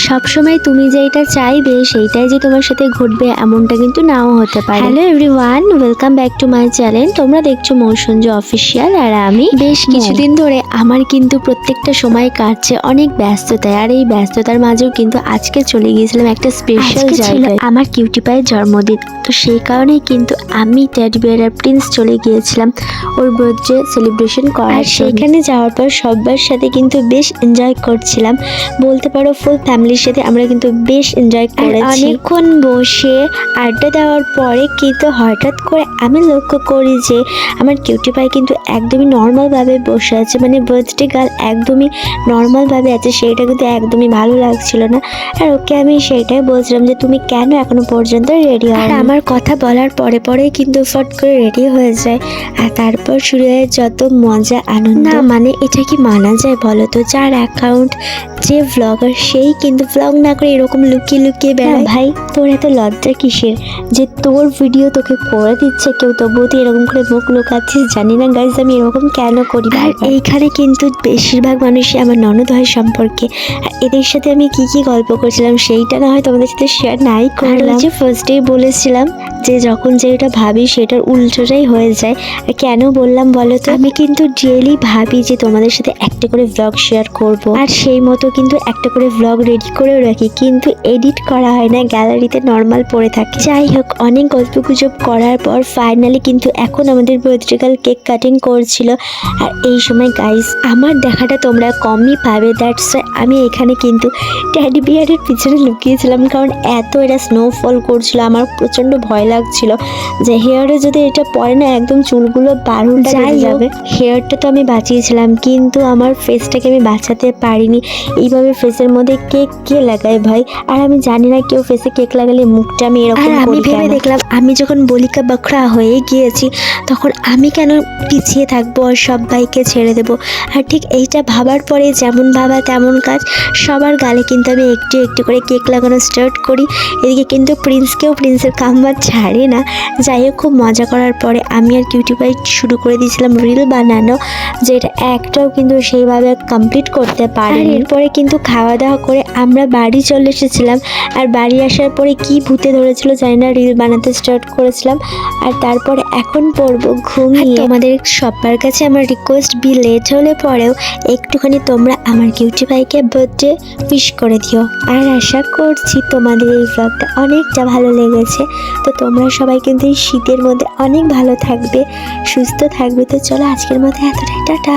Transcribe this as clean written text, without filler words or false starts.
সবসময় তুমি যেটা চাইবে সেইটাই যে তোমার সাথে ঘটবে এমনটা কিন্তু নাও হতে পারে। Hello everyone, welcome back to my channel. তোমরা দেখছো মৌসুঞ্জু অফিসিয়াল, আর আমি বেশ কিছুদিন ধরে আমার কিন্তু প্রত্যেকটা সময় কাটছে অনেক ব্যস্ততায়। আর এই ব্যস্ততার মাঝেও কিন্তু আজকে চলে গিয়েছিলাম একটা স্পেশাল জায়গায়, আমার কিউটি পায়ের জন্মদিন। তো সেই কারণেই কিন্তু আমি টেডি বিয়ার আর প্রিন্স চলে গিয়েছিলাম ওর বার্থডে সেলিব্রেশন করার। সেইখানে যাওয়ার পর সবার সাথে কিন্তু বেশ এনজয় করছিলাম, বলতে পারো ফুল ফ্যামিলির সাথে আমরা কিন্তু বেশ এনজয় করেছি। অনেকক্ষণ বসে আড্ডা দেওয়ার পরে কিন্তু হঠাৎ করে আমি লক্ষ্য করি যে আমার কিউটি পাই কিন্তু একদমই নর্মালভাবে বসে আছে, মানে বার্থডে গার্ল একদমই নর্মালভাবে আছে। সেইটা কিন্তু একদমই ভালো লাগছিল না। আর ওকে আমি সেইটাই বলছিলাম যে তুমি কেন এখনো পর্যন্ত রেডি হও। আর আমার কথা বলার পরে পরেই কিন্তু ফট করে রেডি হয়ে যায়। আর তারপর শুরু হয় যত মজা আনন্দ। না মানে এটা কি মানা যায় বলো তো? যার অ্যাকাউন্ট, যে ভ্লগার, সেই কিন্তু ভ্লগ না করে এরকম লুকিয়ে লুকিয়ে বেড়ায়। ভাই তোর এত লজ্জা কিসের যে তোর ভিডিও তোকে করে দিচ্ছে কেউ, তবুও তুই এরকম করে মুখ লুকাচ্ছিস? জানি না গাইজ আমি এরকম কেন করি। আর এইখানে কিন্তু বেশিরভাগ মানুষই আমার ননদ হয় সম্পর্কে। আর এদের সাথে আমি কি কি গল্প করছিলাম সেইটা না হয় তোমাদের সাথে শেয়ার নাই করলাম। যে ফার্স্টেই বলেছিলাম যে যখন যেটা ভাবি সেটার উল্টোটাই হয়ে যায়। আর কেন বললাম বলো তো? আমি কিন্তু ডেইলি ভাবি যে তোমাদের সাথে একটা করে ভ্লগ শেয়ার করব, আর সেই মতো কিন্তু একটা করে ভ্লগ রেডি করেও রাখি, কিন্তু এডিট করা হয় না, গ্যালারিতে নর্মাল পড়ে থাকে। যাই হোক, অনেক গল্পগুজব করার পর ফাইনালি কিন্তু এখন আমাদের বার্থডে গার্ল কেক কাটিং করছিল। আর এই সময় গাইস আমার দেখাটা তোমরা কমই পাবে, দ্যাটস আমি এখানে কিন্তু টেডি বিয়ারের পিছনে লুকিয়েছিলাম, কারণ এত এটা স্নোফল করছিল, আমার প্রচন্ড ভয় লাগছিল যে হেয়ারে যদি এটা পড়ে না একদম চুলগুলো বারুল যাবে। হেয়ারটা তো আমি বাঁচিয়েছিলাম, কিন্তু আমার ফেসটাকে আমি বাঁচাতে পারিনি। এইভাবে ফেসের মধ্যে কেক কে লাগায় ভাই? আর আমি জানি না কেউ ফেসে কেক লাগালে মুখটা আমি এরকম করি। ভেবে দেখলাম আমি যখন বলিকা বকরা হয়ে গিয়েছি তখন আমি কেন পিছিয়ে থাকবো আর সবাইকে ছেড়ে দেবো। আর ঠিক এইটা ভাবার পরে যেমন ভাবা তেমন কাজ, সবার গালে কিন্তু আমি একটু একটু করে কেক লাগানো স্টার্ট করি। এদিকে কিন্তু প্রিন্সের কাম্বার ছাড়ে না। যাই হোক, খুব মজা করার পরে আমি আর কিউটি পাই শুরু করে দিয়েছিলাম রিল বানানো, যেটা একটাও কিন্তু সেইভাবে কমপ্লিট করতে পারি। এরপরে কিন্তু খাওয়া দাওয়া করে আমরা বাড়ি চলে এসেছিলাম। আর বাড়ি আসার পরে কি ভূতে ধরেছিল জানি না, রিল বানাতে স্টার্ট করেছিলাম। আর তারপরে এখন পড়বো ঘুমিয়ে। তোমাদের সবার কাছে আমার রিকোয়েস্ট, বি লেট হলে পরেও একটুখানি তোমরা আমার কিউটি পাইকে বার্থডে উইশ করে দিও। আর আশা করছি তোমাদের এই ব্লগটা অনেকটা ভালো লেগেছে। তো তোমরা সবাই কিন্তু এই শীতের মধ্যে অনেক ভালো থাকবে, সুস্থ থাকবে। তো চলো আজকের মধ্যে এতটাই, টাটা।